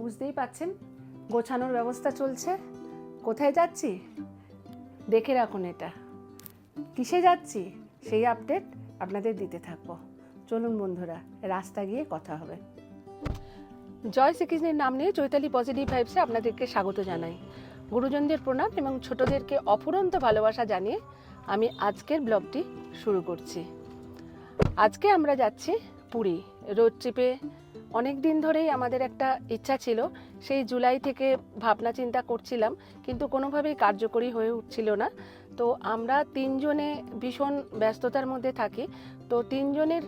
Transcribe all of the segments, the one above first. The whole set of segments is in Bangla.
বুঝতেই পাচ্ছেন গোছানোর ব্যবস্থা চলছে। কোথায় যাচ্ছি দেখে রাখুন, এটা কিসে যাচ্ছি সেই আপডেট আপনাদের দিতে থাকবো। চলুন বন্ধুরা, রাস্তা গিয়ে কথা হবে। জয় শ্রীকৃষ্ণের নাম নিয়ে চৈতালি পজিটিভ ভাইবসে আপনাদেরকে স্বাগত জানাই। গুরুজনদের প্রণাম এবং ছোটদেরকে অফুরন্ত ভালোবাসা জানিয়ে আমি আজকের ব্লগটি শুরু করছি। আজকে আমরা যাচ্ছি পুরী রোড ট্রিপে। অনেক দিন ধরেই আমাদের একটা ইচ্ছা ছিল, সেই জুলাই থেকে ভাবনা চিন্তা করছিলাম, কিন্তু কোনোভাবেই কার্যকরী হয়ে উঠছিল না। তো আমরা তিনজনে ভীষণ ব্যস্ততার মধ্যে থাকি, তো তিনজনের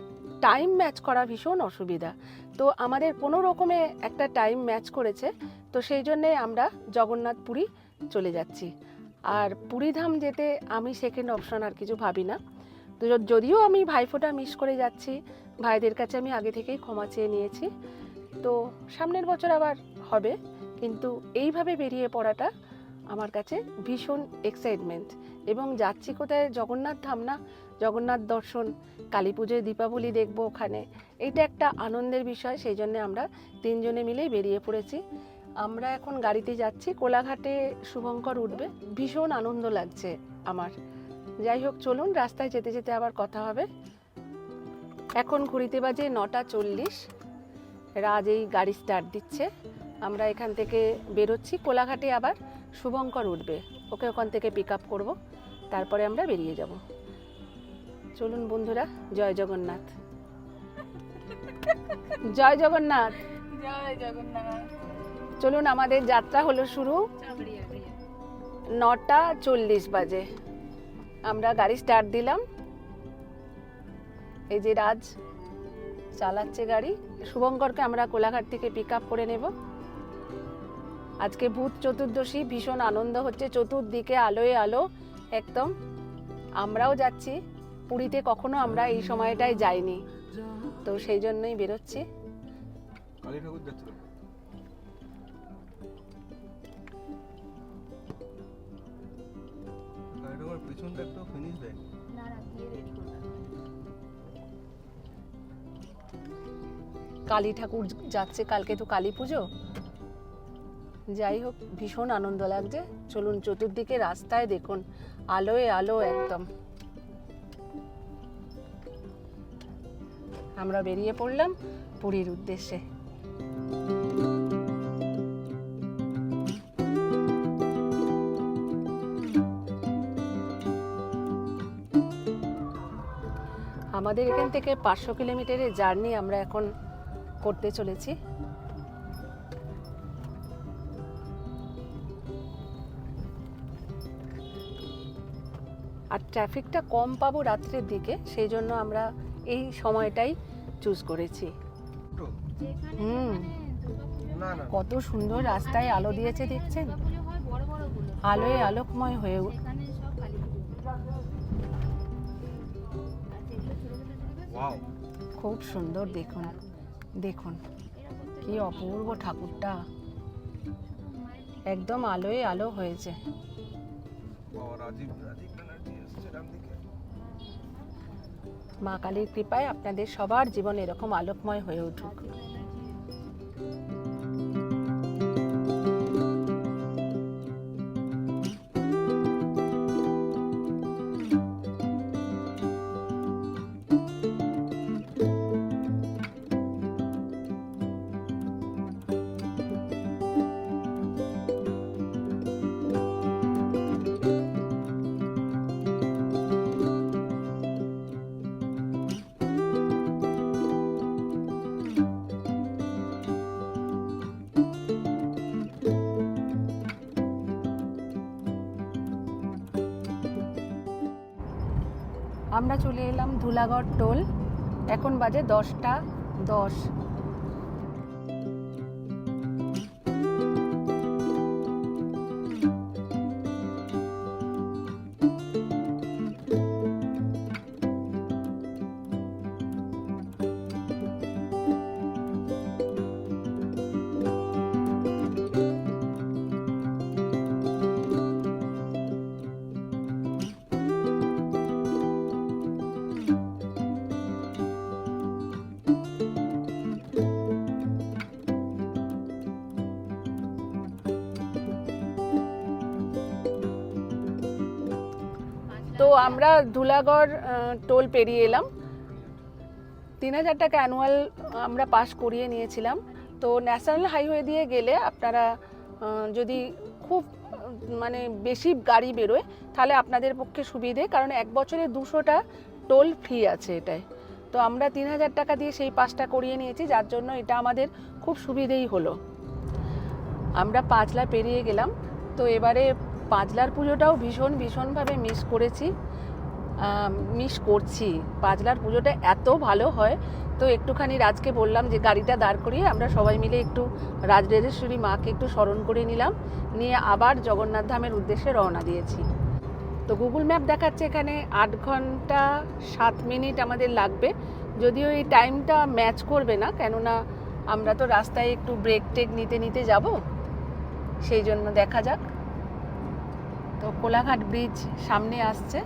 টাইম ম্যাচ করা ভীষণ অসুবিধা। তো আমাদের কোনো রকমে একটা টাইম ম্যাচ করেছে, তো সেই জন্যে আমরা জগন্নাথ পুরী চলে যাচ্ছি। আর পুরীধাম যেতে আমি সেকেন্ড অপশন আর কিছু ভাবি না। তো যদিও আমি ভাইফোঁটা মিস করে যাচ্ছি, ভাইদের কাছে আমি আগে থেকেই ক্ষমা চেয়ে নিয়েছি। তো সামনের বছর আবার হবে, কিন্তু এইভাবে বেরিয়ে পড়াটা আমার কাছে ভীষণ এক্সাইটমেন্ট। এবং যাচ্ছি কোথায়? জগন্নাথ ধাম না, জগন্নাথ দর্শন, কালী পুজোয় দীপাবলি দেখবো ওখানে, এইটা একটা আনন্দের বিষয়। সেই জন্য আমরা তিনজনে মিলেই বেরিয়ে পড়েছি। আমরা এখন গাড়িতে যাচ্ছি, কোলাঘাটে শুভঙ্কর উঠবে, ভীষণ আনন্দ লাগছে আমার। যাই হোক, চলুন রাস্তায় যেতে যেতে আবার কথা হবে। এখন ঘড়িতে বাজে 9:40। রাজ এই গাড়ি স্টার্ট দিচ্ছে। আমরা এখান থেকে বেরোচ্ছি, কোলাঘাটে আবার শুভঙ্কর উঠবে, ওকে ওখান থেকে পিক আপ করবো, তারপরে আমরা বেরিয়ে যাব। চলুন বন্ধুরা, জয় জগন্নাথ। জয় জগন্নাথ। জয় জগন্নাথ। চলুন, আমাদের যাত্রা হলো শুরু। 9:40 বাজে আমরা গাড়ি স্টার্ট দিলাম। এই যে রাজ চালাচ্ছে গাড়ি। শুভঙ্করকে আমরা কোলাঘাট থেকে পিক আপ করে নেব। আজকে ভূত চতুর্দশী, ভীষণ আনন্দ হচ্ছে, চতুর্দিকে আলোয় আলো একদম। আমরাও যাচ্ছি পুরীতে, কখনো আমরা এই সময়টায় যাইনি, তো সেই জন্যই বেরোচ্ছি। কালী ঠাকুর যাচ্ছে, কালী ঠাকুর পিছনটা একটু ফিনিশ দেয় না না, দিয়ে রেডি করবে। কালী ঠাকুর যাচ্ছে, কালকে তো কালী পুজো। যাই হোক, ভীষণ আনন্দ লাগছে। চলুন, চতুর্দিকে রাস্তায় দেখুন আলোয় আলো একদম। আমরা বেরিয়ে পড়লাম পুরীর উদ্দেশ্যে। আমাদের এখান থেকে 500 কিলোমিটারের জার্নি আমরা এখন করতে চলেছি। আর ট্রাফিকটা কম পাবো রাত্রের দিকে, সেই জন্য আমরা এই সময়টাই চুজ করেছি। হুম, না না, কত সুন্দর রাস্তায় আলো দিয়েছে দেখছেন, আলোয় আলোকময় হয়ে ওয়াও, খুব সুন্দর। দেখুন দেখুন কি অপূর্ব ঠাকুরটা, একদম আলোয় আলো হয়েছে। রাজীব ব্যানার্জি এসেছে ডান দিকে। মা কালীর কৃপায় আপনাদের সবার জীবন এরকম আলোকময় হয়ে উঠুক। আমরা চলে এলাম ধুলাগড় টোল। এখন বাজে 10:10। আমরা ধুলাগড় টোল পেরিয়ে এলাম। 3000 টাকা অ্যানুয়াল আমরা পাস করিয়ে নিয়েছিলাম। তো ন্যাশনাল হাইওয়ে দিয়ে গেলে আপনারা যদি খুব মানে বেশি গাড়ি বেরোয় তাহলে আপনাদের পক্ষে সুবিধে, কারণ 1 বছরে 200টা টোল ফ্রি আছে এটায়। তো আমরা 3000 টাকা দিয়ে সেই পাসটা করিয়ে নিয়েছি, যার জন্য এটা আমাদের খুব সুবিধেই হলো। আমরা পাঁচলা পেরিয়ে গেলাম। তো এবারে পাঁচলার পুজোটাও ভীষণভাবে মিস করছি। পাঁচলার পুজোটা এত ভালো হয়। তো একটুখানি রাজকে বললাম যে গাড়িটা দাঁড় করিয়ে আমরা সবাই মিলে একটু রাজরাজেশ্বরী মাকে একটু স্মরণ করে নিলাম, নিয়ে আবার জগন্নাথ ধামের উদ্দেশ্যে রওনা দিয়েছি। তো গুগল ম্যাপ দেখাচ্ছে এখানে 8 ঘন্টা 7 মিনিট আমাদের লাগবে, যদিও এই টাইমটা ম্যাচ করবে না, কেননা আমরা তো রাস্তায় একটু ব্রেক টেক নিতে যাব, সেই জন্য দেখা যাক। তো কোলাঘাট ব্রিজ সামনে আসছে।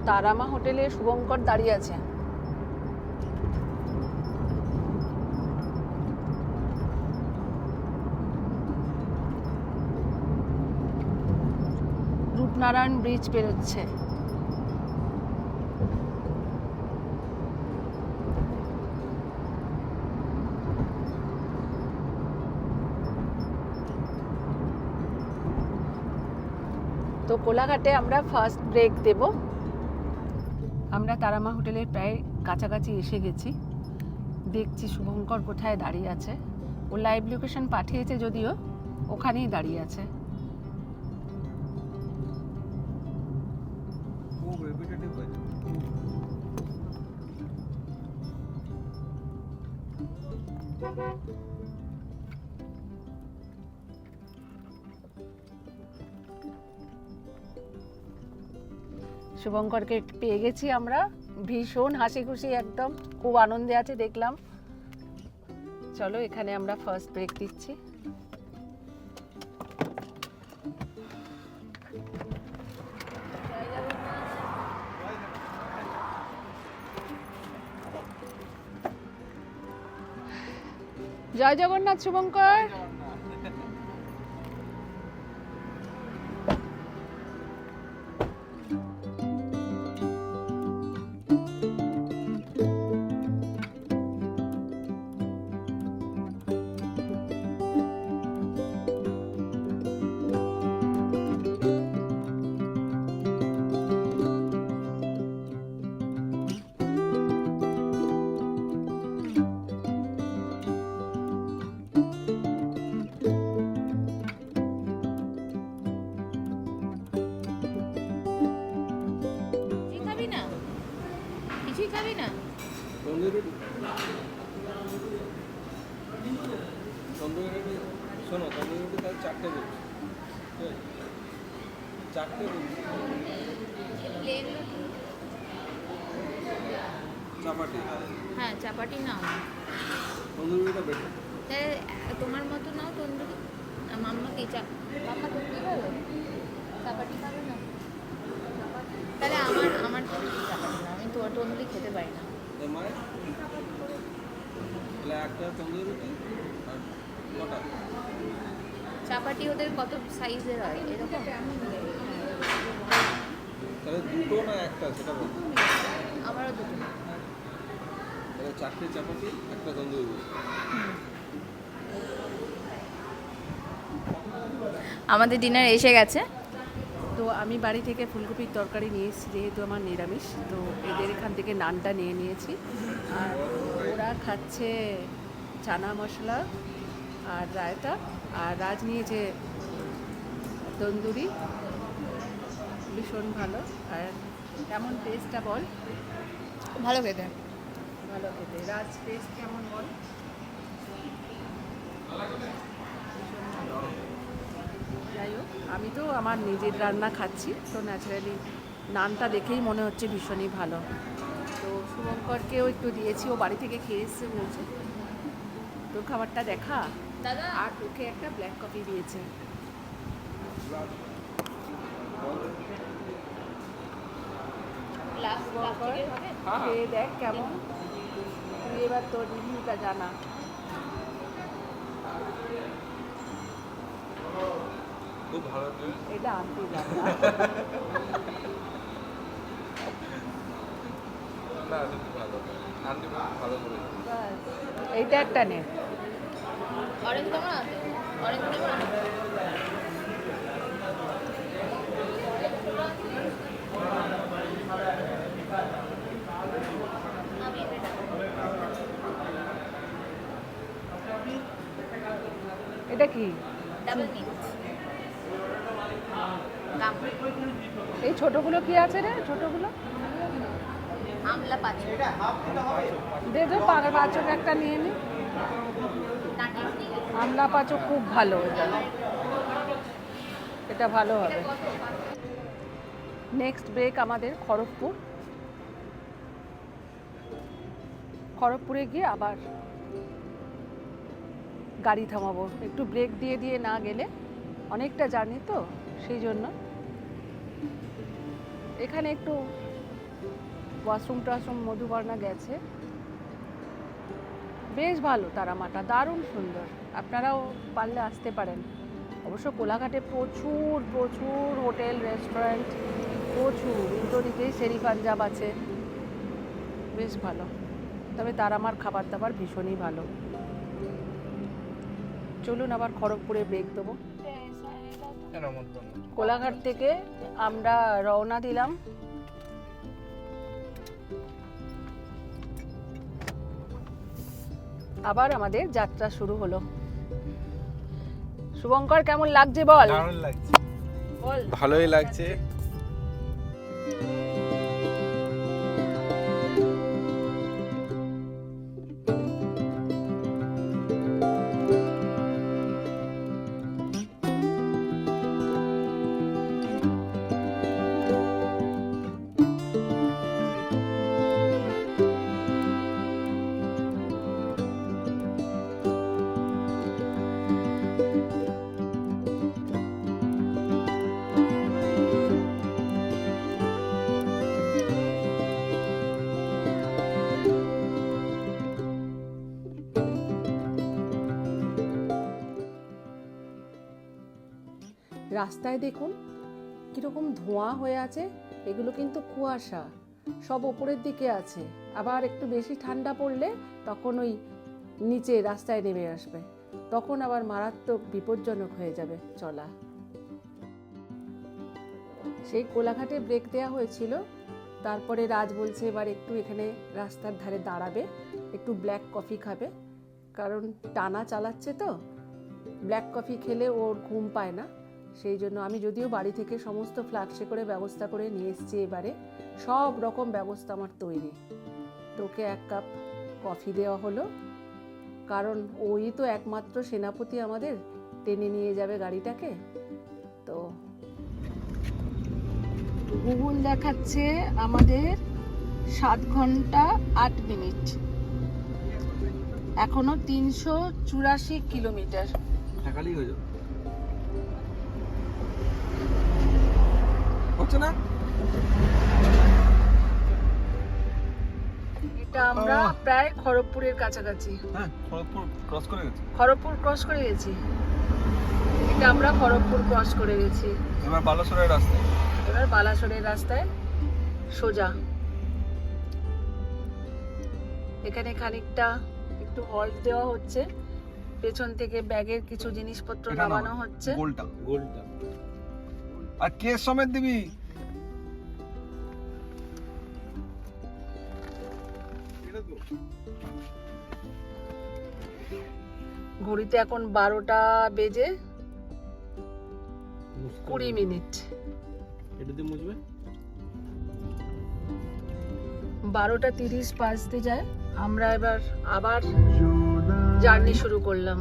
তারামা হোটেলে শুভঙ্কর দাঁড়িয়ে আছে। রূপনারায়ণ ব্রিজ পেরোচ্ছে। তো কোলাঘাটে আমরা ফার্স্ট ব্রেক দেব। আমরা তারামা হোটেলের প্রায় কাছাকাছি এসে গেছি। দেখছি শুভঙ্কর কোথায় দাঁড়িয়ে আছে। ও লাইভ লোকেশন পাঠিয়েছে, যদিও ওখানেই দাঁড়িয়ে আছে। খুব রেপিটেটিভ হয়েছে। শুভঙ্করকে পেয়ে গেছি আমরা, ভীষণ হাসি খুশি, একদম খুব আনন্দে আছে দেখলাম। চলো এখানে আমরা ফার্স্ট ব্রেক দিচ্ছি। জয় জগন্নাথ শুভঙ্কর। কিছুই খাবি না? তন্দুরি রুটি শোনো, তন্দুরি রুটি তাহলে 4টে বলছি। 4টে বলছি। চাপাটি। হ্যাঁ, চাপাটি নাও। তন্দুরি রুটিটা বেটার। তোমার মতো নাও তন্দুরি। মাম্মাকে পাপা তন্দুরি খাবে? চাপাটি খাবে না? তাহলে আমার চাপাটি না, আমি তোমার তন্দুরি খেতে পারি না। মানে তাহলে একটা তন্দুরি রুটি আর কটা চাপাটি ওদের কত সাইজের হয় এরকম? তাহলে দুটো না একটা সেটা বল। আমারও দুটো। তাহলে 4টে চাপাতি, একটা তন্দুরি রুটি। আমাদের ডিনার এসে গেছে। তো আমি বাড়ি থেকে ফুলকপির তরকারি নিয়ে এসেছি, যেহেতু আমার নিরামিষ। তো এদের এখান থেকে নানটা নিয়ে নিয়েছি, আর ওরা খাচ্ছে চানা মশলা আর রায়তা, আর রাজ নিয়েছে তন্দুরি। ভীষণ ভালো। আর কেমন টেস্টটা বল? ভালো খেতে। ভালো খেতে। রাজ টেস্ট কেমন বল? যাই হোক, আমি তো আমার নিজের রান্না খাচ্ছি, তো ন্যাচারালি নানটা দেখেই মনে হচ্ছে ভীষণই ভালো। তো শুভঙ্করকেও একটু দিয়েছি, ও বাড়ি থেকে খেয়ে এসছে বলছে। তোর খাবারটা দেখা। দাদা আর তোকে একটা ব্ল্যাক কফি দিয়েছে। খেয়ে দেখ কেমন, তুই এবার তোর রিভিউটা জানা। খুব ভালো ট্রেন। এটা আনতে যাবো না সত্যি ভালো আনতে ভালো করে এইটা একটা নে। অরেঞ্জ কেমন আছে? অরেঞ্জ কেমন আছে? আমি এটা এটা কি? ডাবল মিক্স দাম এই ছোটগুলো কি আছে রে? ছোটগুলো আমলা পাঁচু দে তো, পাঁচক একটা নিয়ে নি। নাটিস আমলা পাঁচক খুব ভালো, এটা এটা ভালো হবে। নেক্সট ব্রেক আমাদের খড়গপুর। খড়গপুরে গিয়ে আবার গাড়ি থামাবো। একটু ব্রেক দিয়ে দিয়ে না গেলে, অনেকটা জার্নি তো, সেই জন্য এখানে একটু ওয়াশরুম টাশরুম মধুবর্ণা গেছে, বেশ ভালো। তারামাটা দারুণ সুন্দর, আপনারাও পারলে আসতে পারেন। অবশ্য কোলাঘাটে প্রচুর প্রচুর হোটেল রেস্টুরেন্ট, প্রচুর উল্টো দিকেই শেরি পাঞ্জাব আছে, বেশ ভালো। তবে তারামার খাবার দাবার ভীষণই ভালো। চলুন আবার খড়গপুরে ব্রেক দেবো। কোলাঘাট থেকে আমরা রওনা দিলাম। আবার আমাদের যাত্রা শুরু হলো। শুভঙ্কর, কেমন লাগছে বল? দারুণ লাগছে, বল। ভালোই লাগছে। রাস্তায় দেখুন কীরকম ধোঁয়া হয়ে আছে, এগুলো কিন্তু কুয়াশা, সব ওপরের দিকে আছে। আবার একটু বেশি ঠান্ডা পড়লে তখন ওই নিচে রাস্তায় নেমে আসবে, তখন আবার মারাত্মক বিপজ্জনক হয়ে যাবে চলা। সেই কোলাঘাটে ব্রেক দেওয়া হয়েছিল, তারপরে রাজ বলছে এবার একটু এখানে রাস্তার ধারে দাঁড়াবে, একটু ব্ল্যাক কফি খাবে, কারণ টানা চালাচ্ছে তো, ব্ল্যাক কফি খেলে ওর ঘুম পায় না। সেই জন্য আমি যদিও বাড়ি থেকে সমস্ত ফ্লাক্সে করে ব্যবস্থা করে নিয়ে এসেছি, এবারে সব রকম ব্যবস্থা আমার তৈরি। তোকে এক কাপ কফি দেওয়া হলো, কারণ ওই তো একমাত্র সেনাপতি আমাদের, টেনে নিয়ে যাবে গাড়িটাকে। তো গুগল দেখাচ্ছে আমাদের 7 ঘন্টা 8 মিনিট, এখনো 384 কিলোমিটার। ঢাকালেই হয়ে যাবে, হচ্ছে না? এটা আমরা প্রায় খড়গপুরের কাছাকাছি। হ্যাঁ, খড়গপুর ক্রস করে গেছে। খড়গপুর ক্রস করে গেছি, এটা আমরা খড়গপুর ক্রস করে গেছি। এবার বালাসোরের রাস্তায়, এবার বালাসোরের রাস্তায় সোজা। এখানে খানিকটা একটু হল্ট দেওয়া হচ্ছে, পেছন থেকে ব্যাগের কিছু জিনিসপত্র নামানো হচ্ছে। গোলটা গোলটা আর কেস সমেত দিবি। ঘড়িতে এখন 12টা বেজে 20 মিনিট। এটা দিয়ে মুছবে। 12টা 30 বাজতে যায়। আমরা এবার আবার জার্নি শুরু করলাম।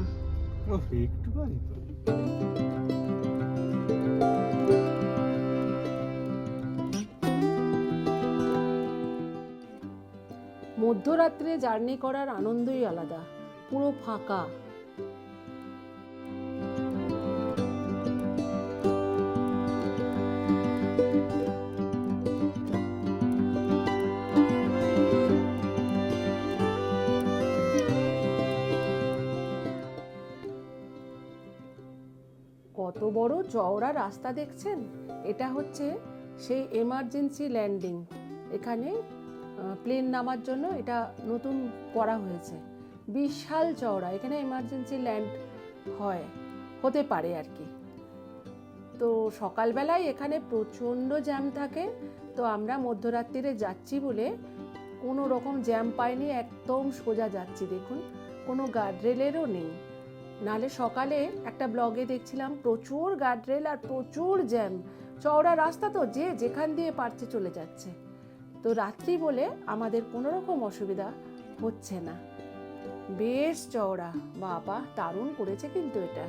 একটু গাড়ি তো মধ্যরাত্রে জার্নি করার আনন্দই আলাদা, পুরো ফাঁকা। কত বড় চওড়া রাস্তা দেখছেন, এটা হচ্ছে সেই এমার্জেন্সি ল্যান্ডিং। এখানে প্লেন নামার জন্য এটা নতুন করা হয়েছে। বিশাল চওড়া, এখানে এমার্জেন্সি ল্যান্ড হতে পারে আর কি। তো সকালবেলায় এখানে প্রচণ্ড জ্যাম থাকে। তো আমরা মধ্যরাত্রিরে যাচ্ছি বলে কোনো রকম জ্যাম পাইনি, একদম সোজা যাচ্ছি। দেখুন কোনো গার্ডরেলেরও নেই, নালে সকালে একটা ব্লগে দেখছিলাম প্রচুর গার্ডরেল আর প্রচুর জ্যাম। চওড়া রাস্তা তো যে যেখান দিয়ে পারছে চলে যাচ্ছে। তো রাত্রি বলে আমাদের কোনো রকম অসুবিধা হচ্ছে না। বেশ চওড়া, বাবা দারুণ করেছে কিন্তু এটা।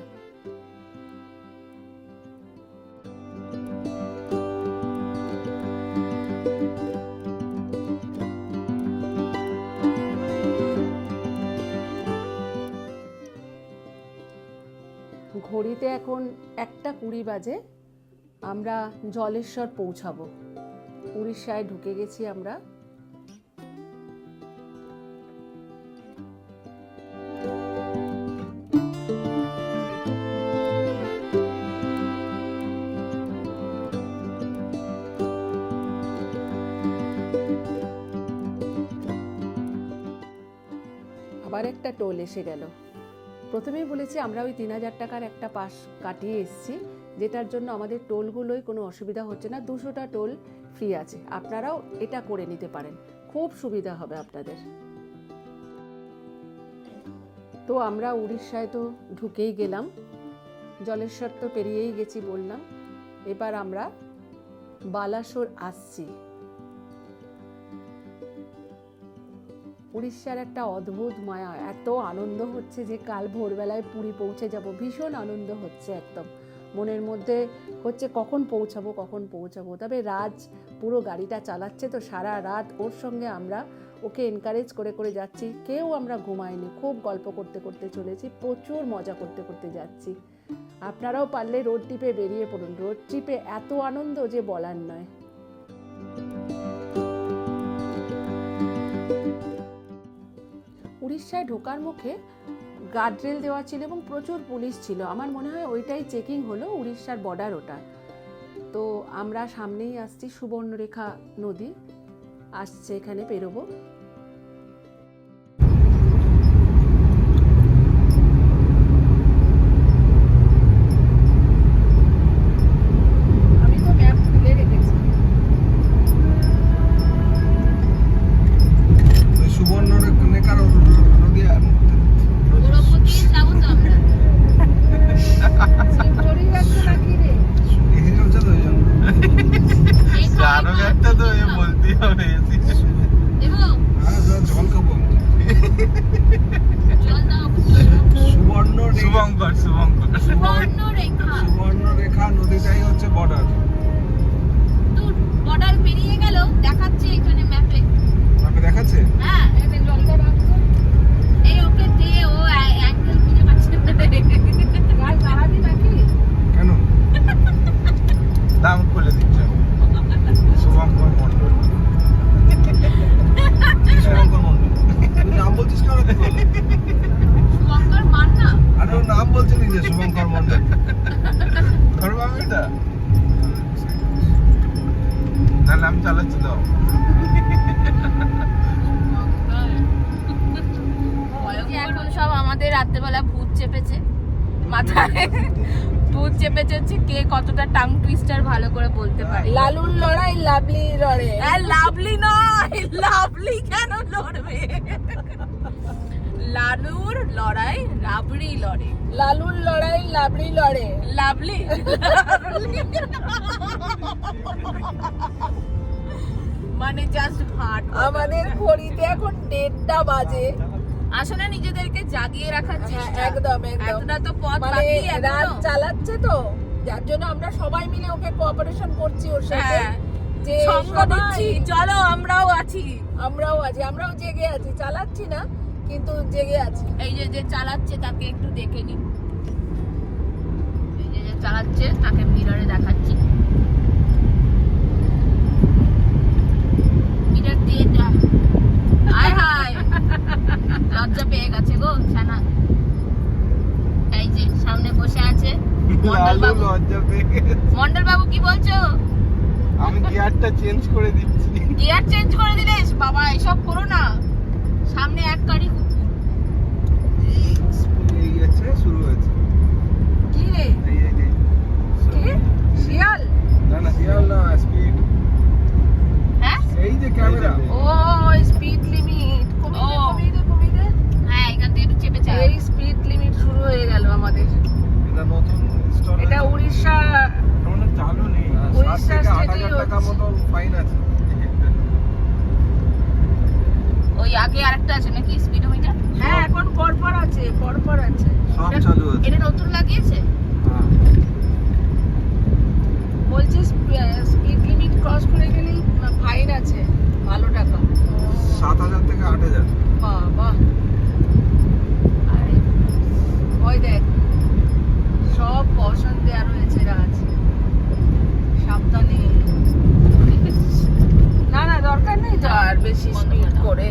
ঘড়িতে এখন 1:20 বাজে। আমরা জলেশ্বর পৌঁছাবো। উড়িষ্যায় ঢুকে গেছি আমরা। আবার একটা টোল এসে গেল। প্রথমেই বলেছি আমরা ওই 3000 টাকার একটা পাস কাটিয়ে এসেছি, যেটার জন্য আমাদের টোলগুলোই কোনো অসুবিধা হচ্ছে না। 200টা টোল ফ্রি আছে, আপনারাও এটা করে নিতে পারেন, খুব সুবিধা হবে আপনাদের। তো আমরা উড়িষ্যায় তো ঢুকেই গেলাম, জলেশ্বর তো পেরিয়েই গেছি বললাম। এবার আমরা বালাসোর আসছি। উড়িষ্যার একটা অদ্ভুত মায়া, এত আনন্দ হচ্ছে যে কাল ভোরবেলায় পুরী পৌঁছে যাব। ভীষণ আনন্দ হচ্ছে, একদম মনের মধ্যে হচ্ছে কখন পৌঁছাবো। তবে রাজ পুরো গাড়িটা চালাচ্ছে, তো সারা রাত ওর সঙ্গে আমরা ওকে এনকারেজ করে যাচ্ছি। কেউ আমরা ঘুমাইনি, খুব গল্প করতে করতে চলেছি, প্রচুর মজা করতে করতে যাচ্ছি। আপনারাও পারলে রোড ট্রিপে বেরিয়ে পড়ুন। রোড ট্রিপে এত আনন্দ যে বলার নয়। উড়িষ্যায় ঢোকার মুখে গার্ডরেল দেওয়া ছিল এবং প্রচুর পুলিশ ছিল। আমার মনে হয় ওইটাই চেকিং হলো, উড়িষ্যার বর্ডার ওটা। তো আমরা সামনেই আসছি, সুবর্ণরেখা নদী আসছে, এখানে পেরোবো। আমি তো ম্যাপ খুলে রেখেছি। সুবর্ণরেখার নদী আর ওর ওপর দিয়ে যাবো তো আমরা। সিমটরি যাচ্ছে নাকি রে? এসে চলছে তো ওই জন্য। জানো একটা তো এ বলতেই হবে দেবো হ্যাঁ, জল খাবো। জল দাও। শুভঙ্কর সুবর্ণরেখা নদীটাই হচ্ছে বর্ডার। তো বর্ডার পেরিয়ে গেল, দেখাচ্ছে এখানে ম্যাপে। আপনাকে দেখাচ্ছে? হ্যাঁ, এতে জলটা রাখতো। এই ওকে দিয়ে ও অ্যাঙ্গেল খুঁজে পাচ্ছে না। গাছ দাঁড়াবি নাকি? কেন? দাম খুলে দিচ্ছ শুভঙ্কর মন্ডল। শুভঙ্কর মন্ডল। তুই নাম বলছিস কেন? শুভঙ্কর মান না। আরে ওর নাম বলছে নিজে, শুভঙ্কর মন্ডল। ধরবো আমি এটা, নাহলে আমি চালাচ্ছি দাও। এখন সব আমাদের রাত্রেবেলা ভূত চেপেছে মাথায়। ভূত চেপেছে হচ্ছে কে কতটা টাং টুইস্টার ভালো করে বলতে পারে। লালুর লড়াই লাভলি লড়ে। লাভলি নয়, লাভলি কেন লড়বে? লালুর লড়াই রাবড়ি লড়ে। লালুর লড়াই লাভলি লড়ে। লাভলি মানে জাস্ট ভাট। আমাদের ঘড়িতে এখন 1:30 বাজে। আসলে নিজেদেরকে জাগিয়ে রাখার চেষ্টা। একদম এতটা তো পথ মানে বাকি রাত এখনো। চালাচ্ছে তো, যার জন্য আমরা সবাই মিলে ওকে কোঅপারেশন করছি ওর সাথে, হ্যাঁ, যে সঙ্গ সবাই দিচ্ছি, চলো আমরাও আছি। আমরাও জেগে আছি, চালাচ্ছি না কিন্তু জেগে আছি। এই যে চালাচ্ছে তাকে একটু দেখে নি। এই যে চালাচ্ছে তাকে মিররে দেখাচ্ছি। মিরর দিয়ে যা। হায় হায়, লজ্জা পেয়ে গেছে গো ছানা। এই যে সামনে বসে আছে মন্ডল বাবু। বলছো? আমি গিয়ারটা চেঞ্জ করে দিচ্ছি। গিয়ার চেঞ্জ করে দিলে বাবা এসব করো না, সামনে এক গাড়ি কুকুর। এই গেছে, শুরু হয়েছে। কি রে? এই এই এই। কি? শিয়াল? না না শিয়াল না, স্পিড। হ্যাঁ এই যে ক্যামেরা। ও স্পিড লিমিট কমিয়ে দে। হ্যাঁ এখান থেকে একটু চেপে চাই। এই স্পিড লিমিট শুরু হয়ে গেল আমাদের। এটা নতুন ইনস্টল। এটা উড়িষ্যা এখনো চালু নেই। উড়িষ্যা 7 থেকে স্টেটেই 8,000 টাকা হচ্ছে। মতো ফাইন আছে। ওই আগে আরেকটা আছে নাকি স্পিডোমিটার? হ্যাঁ এখন পরপর আছে। সব চালু আছে। এটা নতুন লাগিয়েছে? হ্যাঁ। বলছে স্পিড লিমিট ক্রস করে গেলেই ফাইন আছে ভালো টাকা। 7,000 থেকে 8,000। বাবা আরে ওই দেখ সব কশন দেওয়া রয়েছে রাজ, সাবধানে। না দরকার নেই তো আর বেশি বন্ধ স্পিড করে দাও। করে।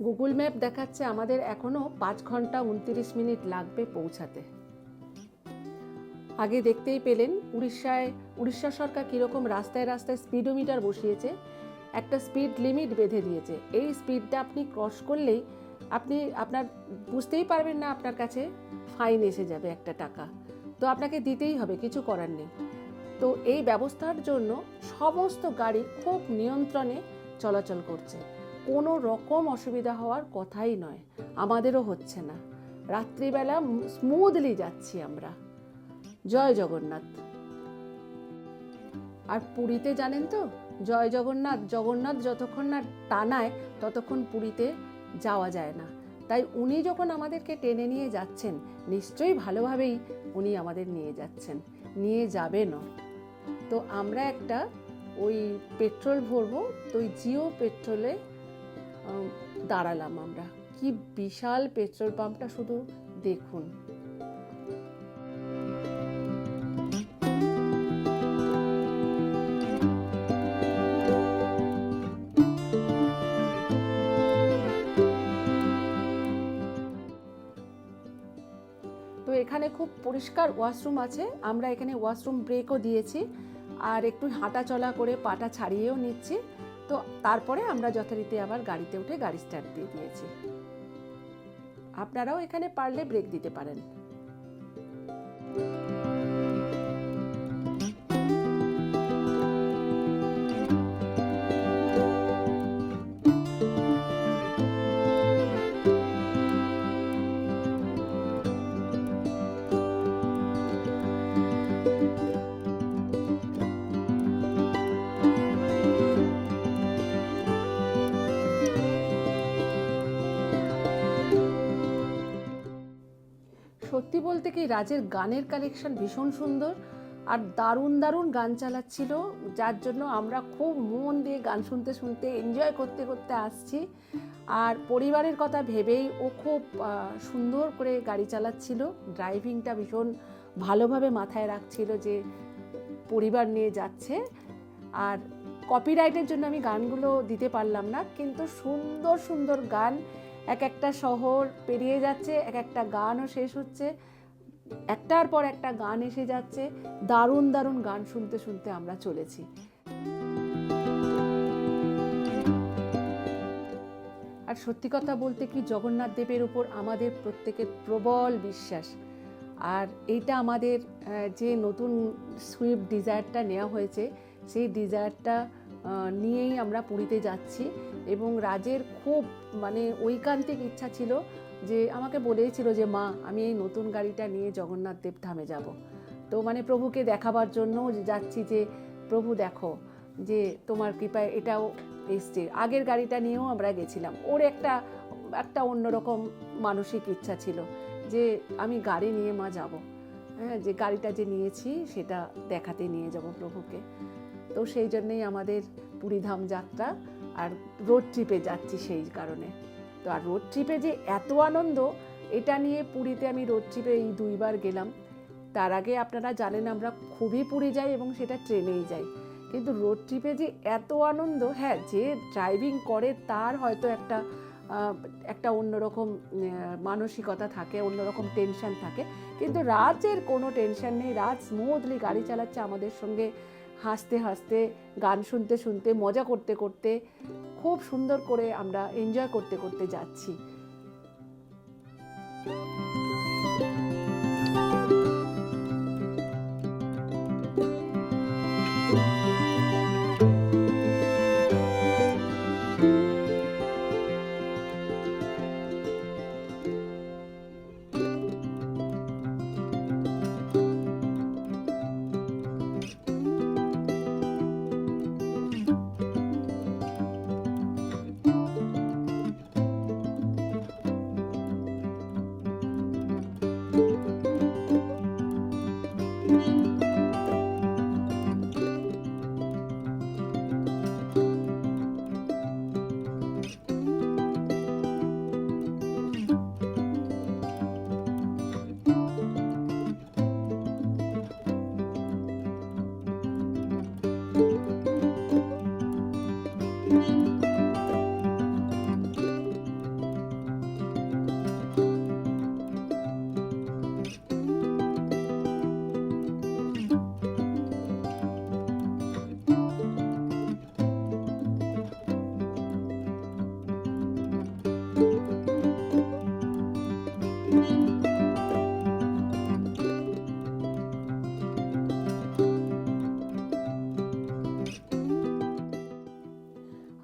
গুগল ম্যাপ দেখাচ্ছে আমাদের এখনো 5 ঘন্টা 29 মিনিট লাগবে পৌঁছাতে। আগে দেখতেই পেলেন উড়িষ্যা সরকার কীরকম রাস্তায় রাস্তায় স্পিডোমিটার বসিয়েছে, একটা স্পিড লিমিট বেঁধে দিয়েছে। এই স্পিডটা আপনি ক্রস করলেই আপনার বুঝতেই পারবেন না, আপনার কাছে ফাইন এসে যাবে একটা টাকা। তো আপনাকে দিতেই হবে, কিছু করার নেই। তো এই ব্যবস্থার জন্য সমস্ত গাড়ি খুব নিয়ন্ত্রণে চলাচল করছে, কোনো রকম অসুবিধা হওয়ার কথাই নয়, আমাদেরও হচ্ছে না। রাত্রিবেলা স্মুথলি যাচ্ছি আমরা। জয় জগন্নাথ। আর পুরীতে জানেন তো, জয় জগন্নাথ যতক্ষণ না টানায় ততক্ষণ পুরীতে যাওয়া যায় না। তাই উনি যখন আমাদেরকে টেনে নিয়ে যাচ্ছেন, নিশ্চয়ই ভালোভাবেই উনি আমাদের নিয়ে যাচ্ছেন, নিয়ে যাবেনও। তো আমরা একটা ওই পেট্রোল ভরবো, তো ওই জিও পেট্রোলে দাঁড়ালাম আমরা। কি বিশাল পেট্রোল পাম্পটা শুধু দেখুন। তো এখানে খুব পরিষ্কার ওয়াশরুম আছে, আমরা এখানে ওয়াশরুম ব্রেকও দিয়েছি, আর একটু হাঁটা চলা করে পাটা ছাড়িয়েও নিচ্ছি। তো তারপরে আমরা যথারীতি আবার গাড়িতে উঠে গাড়ি স্টার্ট দিয়ে দিয়েছি। আপনারাও এখানে পারলে ব্রেক দিতে পারেন। সত্যি বলতে কি রাজের গানের কালেকশন ভীষণ সুন্দর, আর দারুণ দারুণ গান চালাচ্ছিল, যার জন্য আমরা খুব মন দিয়ে গান শুনতে শুনতে এনজয় করতে করতে আসছি। আর পরিবারের কথা ভেবেই ও খুব সুন্দর করে গাড়ি চালাচ্ছিল, ড্রাইভিংটা ভীষণ ভালোভাবে মাথায় রাখছিল যে পরিবার নিয়ে যাচ্ছে। আর কপিরাইটের জন্য আমি গানগুলো দিতে পারলাম না, কিন্তু সুন্দর সুন্দর গান, এক একটা শহর পেরিয়ে যাচ্ছে, এক একটা গানও শেষ হচ্ছে, একটার পর একটা গান এসে যাচ্ছে, দারুণ দারুণ গান শুনতে শুনতে আমরা চলেছি। আর সত্যি কথা বলতে কি, জগন্নাথ দেবের উপর আমাদের প্রত্যেকের প্রবল বিশ্বাস। আর এইটা আমাদের যে নতুন সুইফট ডিজায়ারটা নেওয়া হয়েছে, সেই ডিজায়ারটা নিয়েই আমরা পুরীতে যাচ্ছি। এবং রাজের খুব ঐকান্তিক ইচ্ছা ছিল যে আমাকে বলেছিল যে মা, আমি এই নতুন গাড়িটা নিয়ে জগন্নাথ দেব ধামে যাব। তো প্রভুকে দেখাবার জন্য যাচ্ছি যে প্রভু দেখো যে তোমার কৃপায় এটাও এসছে। আগের গাড়িটা নিয়েও আমরা গেছিলাম, ওর একটা অন্যরকম মানসিক ইচ্ছা ছিল যে আমি গাড়ি নিয়ে মা যাব, হ্যাঁ, যে গাড়িটা যে নিয়েছি সেটা দেখাতে নিয়ে যাব প্রভুকে। তো সেই জন্যেই আমাদের পুরীধাম যাত্রা, আর রোড ট্রিপে যাচ্ছি সেই কারণে। তো আর রোড ট্রিপে যে এত আনন্দ, এটা নিয়ে পুরীতে আমি রোড ট্রিপে এই 2 বার গেলাম। তার আগে আপনারা জানেন আমরা খুবই পুরী যাই এবং সেটা ট্রেনেই যাই, কিন্তু রোড ট্রিপে যে এত আনন্দ, হ্যাঁ যে ড্রাইভিং করে তার হয়তো একটা একটা অন্যরকম মানসিকতা থাকে, অন্যরকম টেনশন থাকে। কিন্তু রাজের কোনো টেনশন নেই, রাজ স্মুথলি গাড়ি চালাচ্ছে আমাদের সঙ্গে, হাসতে হাসতে, গান শুনতে শুনতে, মজা করতে করতে, খুব সুন্দর করে আমরা এনজয় করতে করতে যাচ্ছি।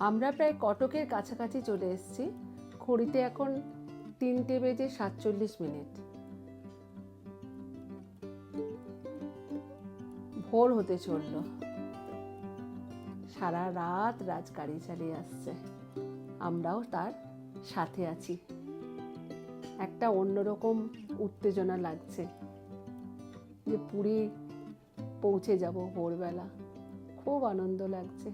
আমরা প্রায় কটকের কাছাকাছি চলে এসেছি। ঘড়িতে এখন 3:47। ভোর হতে চলল। সারা রাত রাজ গাড়ি চালিয়ে আসছে, আমরাও তার সাথে আছি। একটা অন্যরকম উত্তেজনা লাগছে যে পুরী পৌঁছে যাব ভোরবেলা, খুব আনন্দ লাগছে।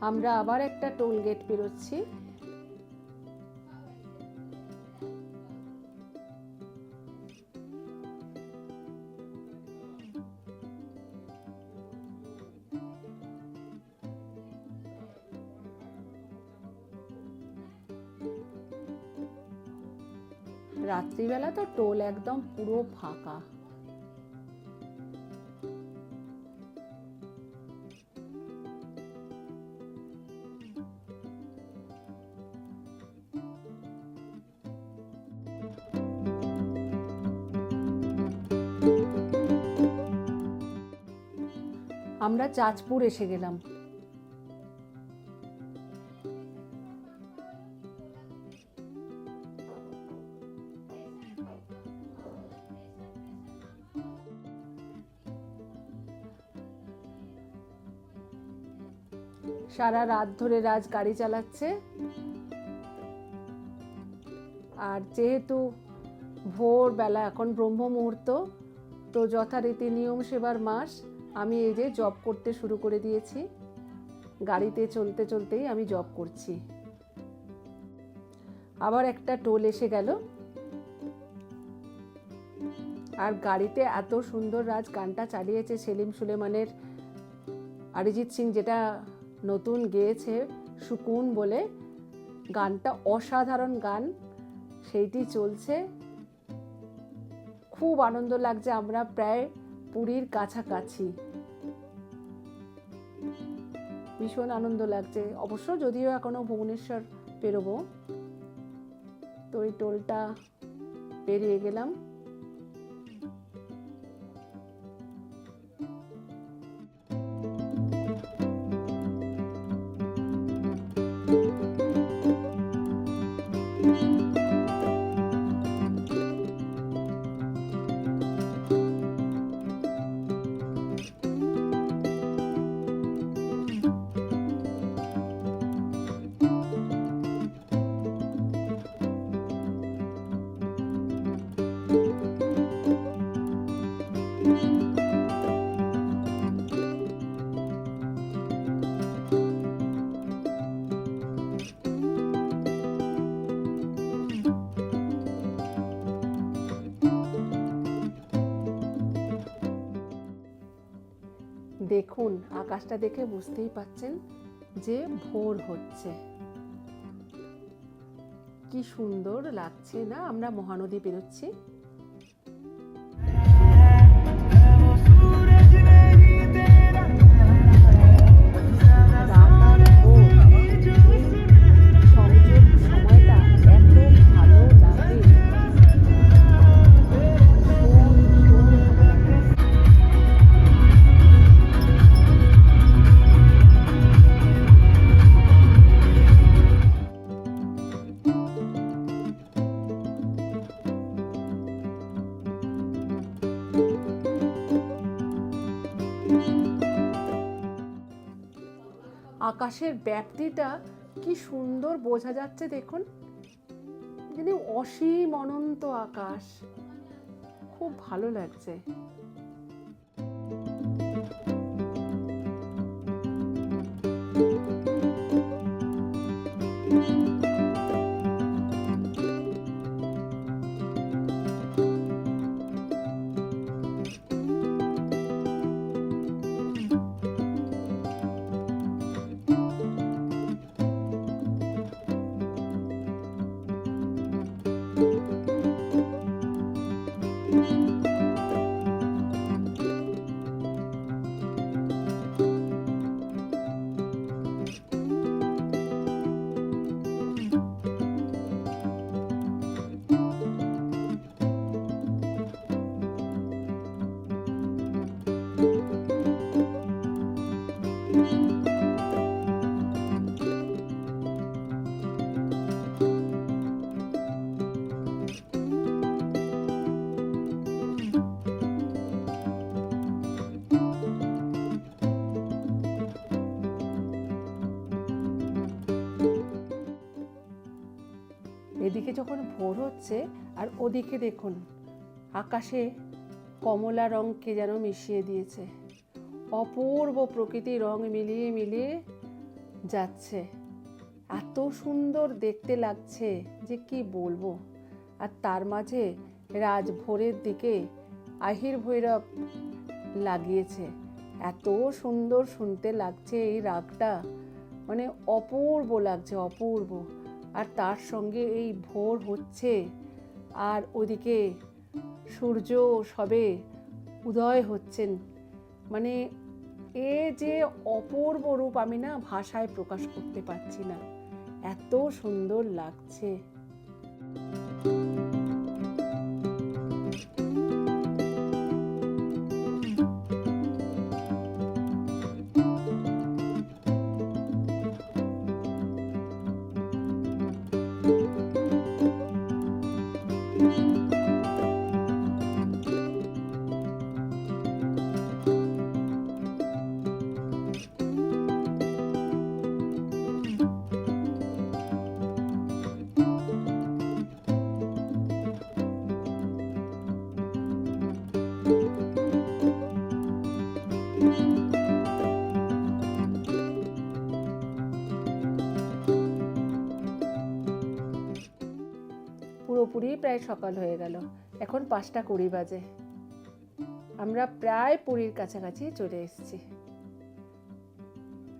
আমরা আবার একটা টোল গেট পেরোচ্ছি। রাত্রিবেলা তো টোল একদম পুরো ফাঁকা। আমরা চাঁচপুর এসে গেলাম। সারা রাত ধরে রাজ গাড়ি চালাচ্ছে, আর যেহেতু ভোরবেলা এখন ব্রহ্ম মুহূর্ত, তো যথারীতি নিয়ম সেবার মাস আমি এই যে জব করতে শুরু করে দিয়েছি। গাড়িতে চলতে চলতেই আমি জব করছি। আবার একটা টোল এসে গেল, আর গাড়িতে এত সুন্দর রাজ গানটা চালিয়েছে সেলিম সুলেমানের অরিজিৎ সিং, যেটা নতুন গেয়েছে সুকুন বলে, গানটা অসাধারণ গান, সেইটি চলছে। খুব আনন্দ লাগছে। আমরা প্রায় পুরীর কাছাকাছি, ভীষণ আনন্দ লাগছে। অবশ্য যদিও এখনো ভুবনেশ্বর পেরোবো, তো এই টোলটা পেরিয়ে গেলাম। দেখুন, আকাশটা দেখে বুঝতেই পাচ্ছেন যে ভোর হচ্ছে। কি সুন্দর লাগছে না? আমরা মহানদী পেরোচ্ছি। রাত আর ভোর, এই সংযোগ সময়টা এত ভালো লাগে, ভীষণ ভীষণ ভালো লাগে। আকাশের ব্যাপ্তিটা কি সুন্দর বোঝা যাচ্ছে দেখুন, যেন অসীম অনন্ত আকাশ। খুব ভালো লাগছে। এদিকে যখন ভোর হচ্ছে আর ওদিকে দেখুন আকাশে কমলা রঙকে যেন মিশিয়ে দিয়েছে। অপূর্ব প্রকৃতির রং মিলিয়ে মিলিয়ে যাচ্ছে। এত সুন্দর দেখতে লাগছে যে কি বলবো। আর তার মাঝে রাজ ভোরের দিকে আহির ভৈরব লাগিয়েছে। এত সুন্দর শুনতে লাগছে এই রাগটা, মানে অপূর্ব লাগছে, অপূর্ব। আর তার সঙ্গে এই ভোর হচ্ছে আর ওদিকে সূর্য সবে উদয় হচ্ছেন। মানে এ যে অপূর্ব রূপ আমি না ভাষায় প্রকাশ করতে পারছি না, এত সুন্দর লাগছে। পুরোপুরি প্রায় সকাল হয়ে গেল। এখন 5:20 বাজে। আমরা প্রায় পুরীর কাছাকাছি চলে এসেছি।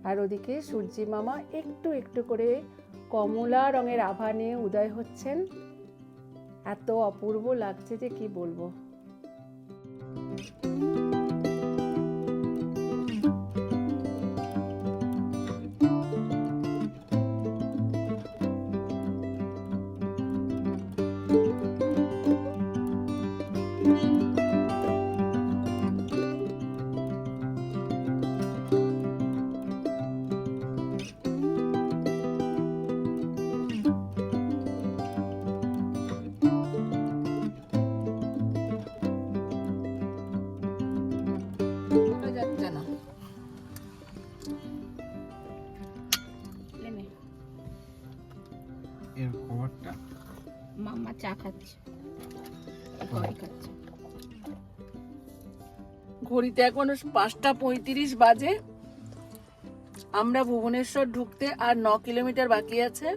আর ওদিকে সূর্যি মামা একটু একটু করে কমলা রঙের আভা নিয়ে উদয় হচ্ছেন। এত অপূর্ব লাগছে যে কি বলবো। যাচ্ছে না। এর খবরটা মাম্মা চা খাচ্ছে, কফি খাচ্ছে। ঘড়িতে এখন 5:35 বাজে। আমরা ভুবনেশ্বর ঢুকতে আর 9 কিলোমিটার বাকি আছে।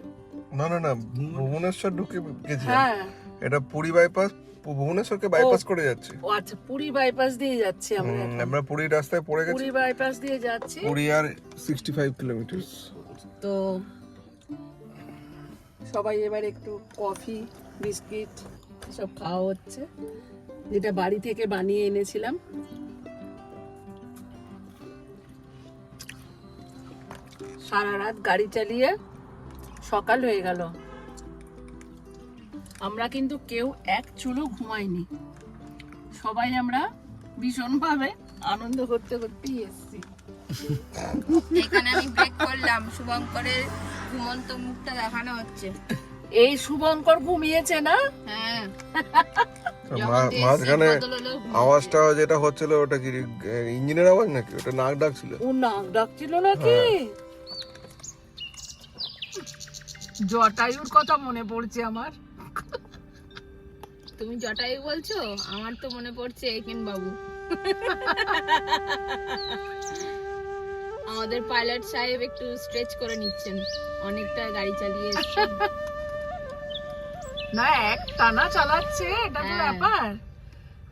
না ভুবনেশ্বর ঢুকে গেছি। হ্যাঁ, এটা পুরী বাইপাস, ভুবনেশ্বরকে বাইপাস করে যাচ্ছে। ও আচ্ছা, পুরী বাইপাস দিয়ে যাচ্ছি আমরা এখন। আমরা পুরী রাস্তায় পড়ে গেছি। পুরী বাইপাস দিয়ে যাচ্ছি। পুরী আর 65 কিলোমিটার। তো সবাই এবার একটু কফি বিস্কিট সব খাওয়া হচ্ছে, যেটা বাড়ি থেকে বানিয়ে এনেছিলাম। সারা রাত গাড়ি চালিয়ে সকাল হয়ে গেল, আমরা কিন্তু কেউ এক চুলো ঘুমাইনি। সবাই আমরা ভীষণভাবে আনন্দ করতে করতেই এসেছি। এখানে আমি ব্রেক করলাম, শুভঙ্করের ঘুমন্ত মুখটা দেখানো হচ্ছে। এই শুভঙ্কর ঘুমিয়েছে না? হ্যাঁ, মাঝখানে আওয়াজটা যেটা হচ্ছিল ওটা কি ইঞ্জিনের আওয়াজ নাকি? ওটা নাক ডাকছিল। ও নাক ডাকছিল নাকি? জটায়ুর কথা মনে পড়ছে আমার। তুমি জটায়ু বলছো, আমার তো মনে পড়ছে একেন বাবু। আমাদের পাইলট সাহেব একটু স্ট্রেচ করে নিচ্ছেন, অনেকটা গাড়ি চালিয়ে এসেছেন। না, এক টানা চালাচ্ছে, এটা তো হ্যাঁ। ব্যাপার।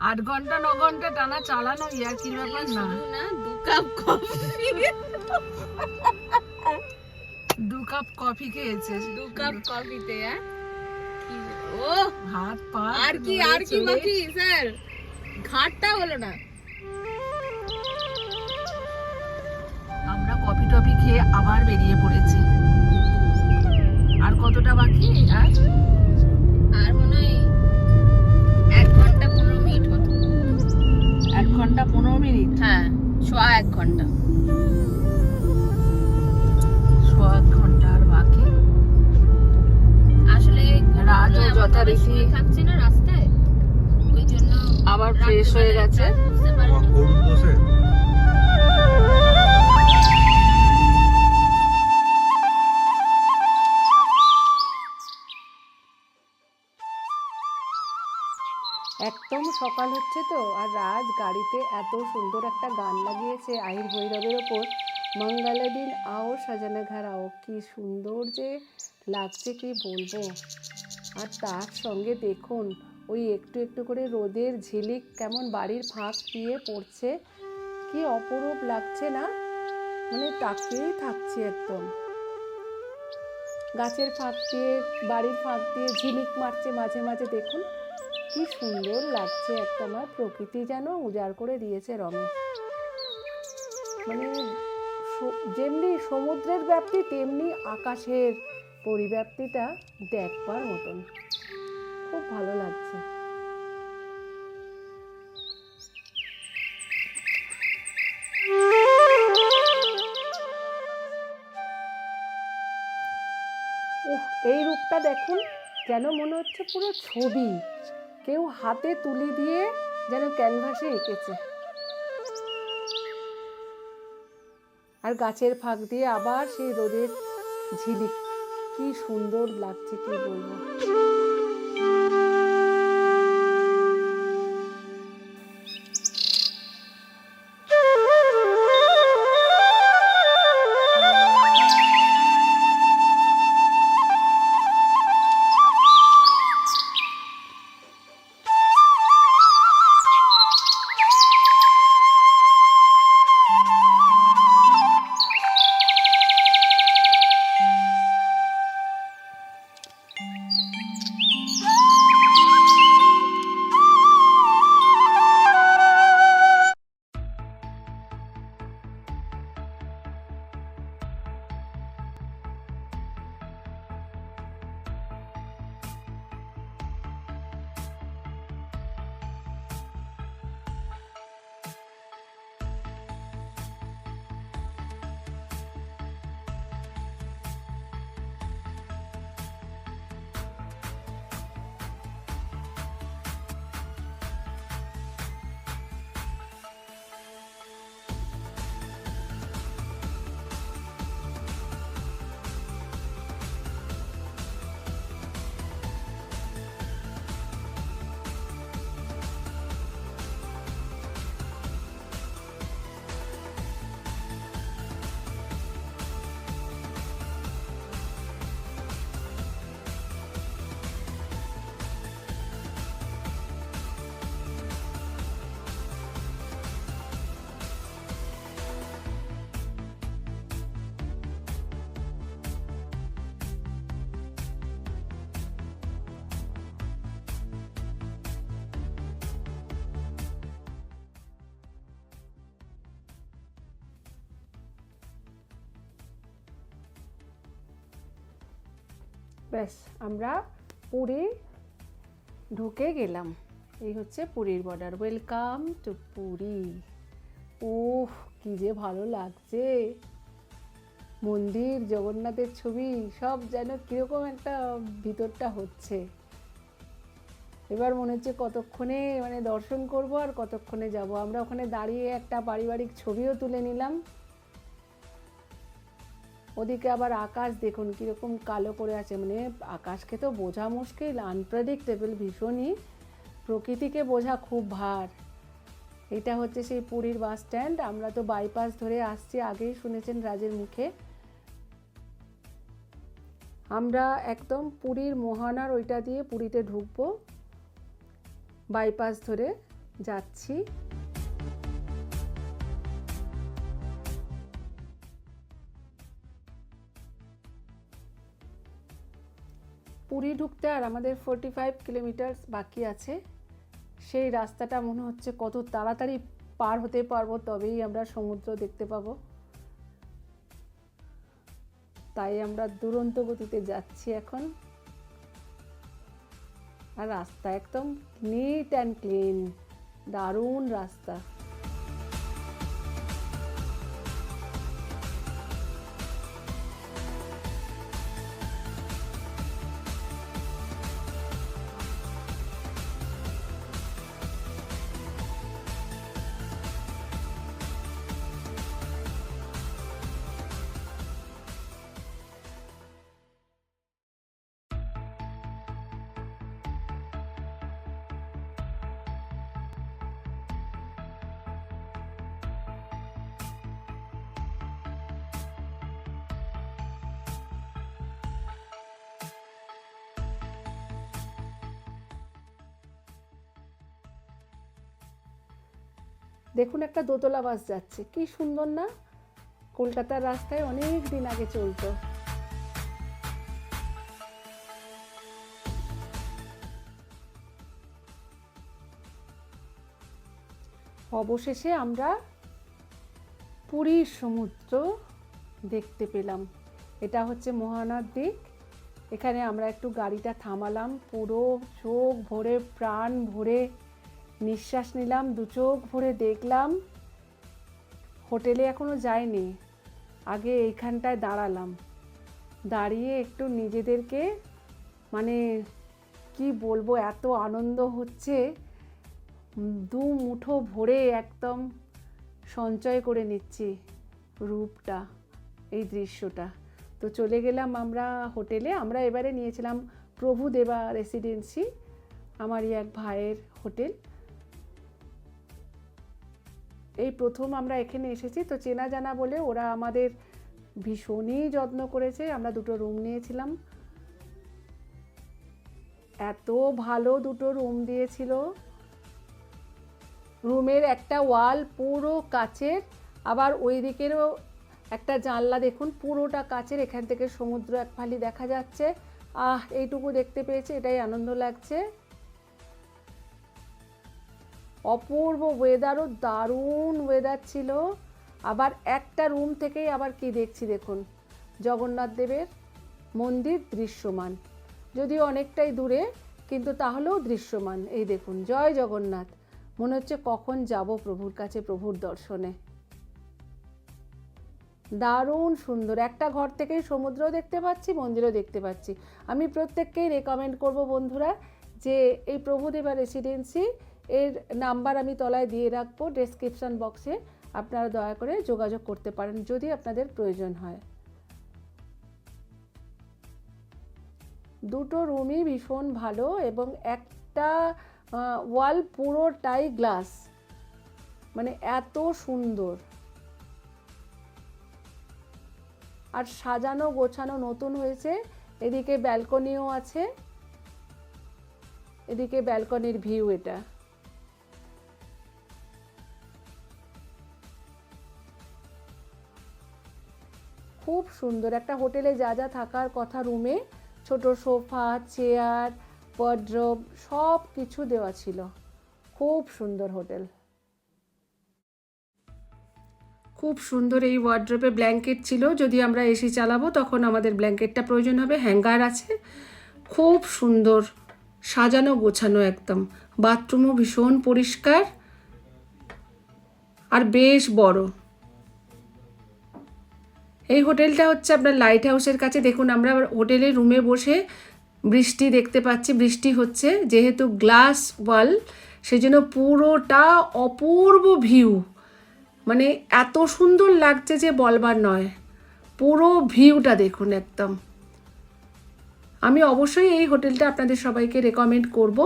8 ঘন্টা 9 ঘন্টা টানা চালানো ইয়ার কি ব্যাপার না। শুধু না, 2 কাপ কফি, 2 কাপ কফি খেয়েছে, 2 কাপ কফিতে। ও হাত পা আর কি বাকি স্যার, ঘাটটা হলো না। আমরা কফি টফি খেয়ে আবার বেরিয়ে পড়েছি। আর কতটা বাকি? আর মনে হয় 1 ঘন্টা 15 মিনিট হতো। 1 ঘন্টা 15 মিনিট। হ্যাঁ, সোয়া 1 ঘন্টা। সোয়া 1 ঘন্টা আর বাকি। আসলে রাজও যথারীতি শুয়ে থাকছে না রাস্তায়, ওই জন্য আবার ফ্রেশ হয়ে গেছে। বুঝতে পারিনি। গরুর দোষে একদম সকাল হচ্ছে তো, আর রাজ গাড়িতে এত সুন্দর একটা গান লাগিয়েছে আহির ভৈরবের ওপর, মঙ্গলে দিন আও সাজানা ঘর আও। কি সুন্দর যে লাগছে কি বলবো। আর তার সঙ্গে দেখুন ওই একটু একটু করে রোদের ঝিলিক কেমন বাড়ির ফাঁক দিয়ে পড়ছে, কি অপরূপ লাগছে না? মানে তাকিয়েই থাকছি একদম। গাছের ফাঁক দিয়ে, বাড়ির ফাঁক দিয়ে ঝিলিক মারছে মাঝে মাঝে, দেখুন কি সুন্দর লাগছে। একটা আমার প্রকৃতি যেন উজাড় করে দিয়েছে রঙে। মানে যেমনি সমুদ্রের ব্যাপ্তি তেমনি আকাশের পরিব্যাপ্তিটা দেখবার মতন, খুব ভালো লাগছে। এই রূপটা দেখুন, যেন মনে হচ্ছে পুরো ছবি কেউ হাতে তুলি দিয়ে যেন ক্যানভাসে এঁকেছে। আর গাছের ফাঁক দিয়ে আবার সেই রোদের ঝিলিক, কি সুন্দর লাগছে কি বলবো। ব্যাস আমরা পুরী ঢুকে গেলাম। এই হচ্ছে পুরীর বর্ডার। Welcome to Puri. ওহ, কি যে ভালো লাগছে, মন্দির, জগন্নাথের ছবি সব যেন কীরকম একটা ভিতরটা হচ্ছে। এবার মনে হচ্ছে কতক্ষণে মানে দর্শন করব আর কতক্ষণে যাব। আমরা ওখানে দাঁড়িয়ে একটা পারিবারিক ছবিও তুলে নিলাম। ওদিকে আবার আকাশ দেখুন কীরকম কালো করে আছে, মানে আকাশকে তো বোঝা মুশকিল, আনপ্রেডিক্টেবল ভীষণই, প্রকৃতিকে বোঝা খুব ভার। এটা হচ্ছে সেই পুরীর বাস স্ট্যান্ড। আমরা তো বাইপাস ধরে আসছি, আগেই শুনেছেন রাজের মুখে। আমরা একদম পুরীর মোহনার ওইটা দিয়ে পুরীতে ঢুকবো, বাইপাস ধরে যাচ্ছি। পুরী ঢুকতে আর আমাদের 45 কিলোমিটার বাকি আছে। সেই রাস্তাটা মনে হচ্ছে কত তাড়াতাড়ি পার হতে পারবো, তবেই আমরা সমুদ্র দেখতে পাবো। তাই আমরা দুরন্ত গতিতে যাচ্ছি এখন। আর রাস্তা একদম নিট অ্যান্ড ক্লিন, দারুণ রাস্তা। দেখুন একটা দোতলা বাস যাচ্ছে, কি সুন্দর না? কলকাতার রাস্তায় অনেক দিন আগে চলতো। অবশেষে আমরা পুরীর সমুদ্র দেখতে পেলাম। এটা হচ্ছে মোহনার দিক। এখানে আমরা একটু গাড়িটা থামালাম, পুরো চোখ ভরে প্রাণ ভরে নিঃশ্বাস নিলাম, দু চোখ ভরে দেখলাম। হোটেলে এখনো যাইনি, আগে এইখানটায় দাঁড়ালাম, দাঁড়িয়ে একটু নিজেদেরকে মানে কি বলবো, এত আনন্দ হচ্ছে, দু মুঠো ভরে একদম সঞ্চয় করে নিচ্ছি রূপটা, এই দৃশ্যটা। তো চলে গেলাম আমরা হোটেলে। আমরা এবারে নিয়েছিলাম প্রভুদেবা রেসিডেন্সি, আমারই এক ভাইয়ের হোটেল। এই প্রথম আমরা এখানে এসেছি, তো চেনা জানা বলে ওরা আমাদের ভীষণই যত্ন করেছে। আমরা দুটো রুম নিয়েছিলাম, এত ভালো দুটো রুম দিয়েছিল। রুমের একটা ওয়াল পুরো কাচের, আবার ওই দিকেরও একটা জানলা দেখুন পুরোটা কাচের, এখান থেকে সমুদ্র এক ফালি দেখা যাচ্ছে। এইটুকু দেখতে পেয়েছি, এটাই আনন্দ লাগছে। অপূর্ব ওয়েদারও, দারুণ ওয়েদার ছিল। আবার একটা রুম থেকেই আবার কি দেখছি দেখুন, জগন্নাথ দেবের মন্দির দৃশ্যমান, যদিও অনেকটাই দূরে, কিন্তু তাহলেও দৃশ্যমান। এই দেখুন, জয় জগন্নাথ। মনে হচ্ছে কখন যাব প্রভুর কাছে, প্রভুর দর্শনে। দারুণ সুন্দর, একটা ঘর থেকেই সমুদ্র দেখতে পাচ্ছি, মন্দিরও দেখতে পাচ্ছি। আমি প্রত্যেককেই রেকমেন্ড করব বন্ধুরা, যে এই প্রভুদেবা রেসিডেন্সি এর নাম্বার আমি তলায় দিয়ে রাখবো ডেসক্রিপশন বক্সে, আপনারা দয়া করে যোগাযোগ করতে পারেন যদি আপনাদের প্রয়োজন হয়। দুটো রুমই ভীষণ ভালো, এবং একটা ওয়াল পুরোটাই গ্লাস, মানে এত সুন্দর। আর সাজানো গোছানো নতুন হয়েছে। এদিকে ব্যালকনিও আছে, এদিকে ব্যালকনির ভিউ। এটা খুব সুন্দর একটা হোটেলে যা যা থাকার কথা রুমে, ছোট সোফা, চেয়ার, ওয়ার্ড্রোব সব কিছু দেওয়া ছিল। খুব সুন্দর হোটেল। খুব সুন্দর এই ওয়ার্ড্রোবে ব্ল্যাঙ্কেট ছিল, যদি আমরা এসি চালাবো তখন আমাদের ব্ল্যাঙ্কেটটা প্রয়োজন হবে। হ্যাঙ্গার আছে, খুব সুন্দর সাজানো গোছানো একদম। বাথরুমও ভীষণ পরিষ্কার আর বেশ বড়। এই হোটেলটা হচ্ছে আপনার লাইট হাউসের কাছে। দেখুন আমরা হোটেলের রুমে বসে বৃষ্টি দেখতে পাচ্ছি, বৃষ্টি হচ্ছে, যেহেতু গ্লাস ওয়াল সেজন্য পুরোটা অপূর্ব ভিউ, মানে এত সুন্দর লাগছে যে বলবার নয়। পুরো ভিউটা দেখুন একদম। আমি অবশ্যই এই হোটেলটা আপনাদের সবাইকে রেকমেন্ড করব।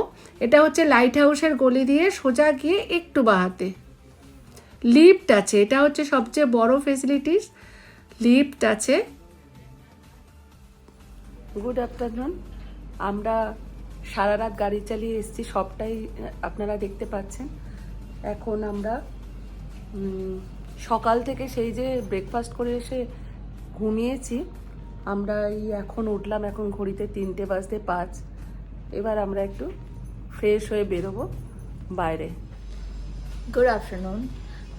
এটা হচ্ছে লাইট হাউসের গলি দিয়ে সোজা গিয়ে একটু বাহাতে লিফট আছে, এটা হচ্ছে সবচেয়ে বড় ফেসিলিটিস, লিফট আছে। Good afternoon. আমরা সারা রাত গাড়ি চালিয়ে এসেছি, সবটাই আপনারা দেখতে পাচ্ছেন। এখন আমরা সকাল থেকে সেই যে ব্রেকফাস্ট করে এসে ঘুমিয়েছি, আমরা এই এখন উঠলাম, এখন ঘড়িতে 3:05। এবার আমরা একটু ফ্রেশ হয়ে বেরোবো বাইরে। Good afternoon.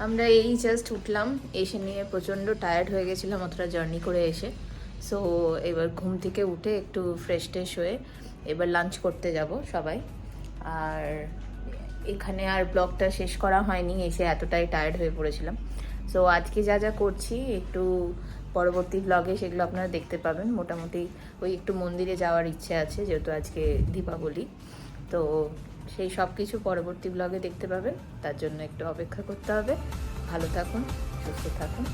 আমরা এই জাস্ট উঠলাম, এসে নিয়ে প্রচণ্ড টায়ার্ড হয়ে গেছিলাম অতটা জার্নি করে এসে। সো এবার ঘুম থেকে উঠে একটু ফ্রেশ ট্রেশ হয়ে এবার লাঞ্চ করতে যাব সবাই। আর এখানে আর ব্লগটা শেষ করা হয়নি, এসে এতটাই টায়ার্ড হয়ে পড়েছিলাম। সো আজকে যা যা করছি একটু পরবর্তী ব্লগে সেগুলো আপনারা দেখতে পাবেন। মোটামুটি ওই একটু মন্দিরে যাওয়ার ইচ্ছে আছে, যেহেতু আজকে দীপাবলি, তো সেই সব কিছু পরবর্তী ব্লগে দেখতে পাবেন। তার জন্য একটু অপেক্ষা করতে হবে। ভালো থাকুন, সুস্থ থাকুন।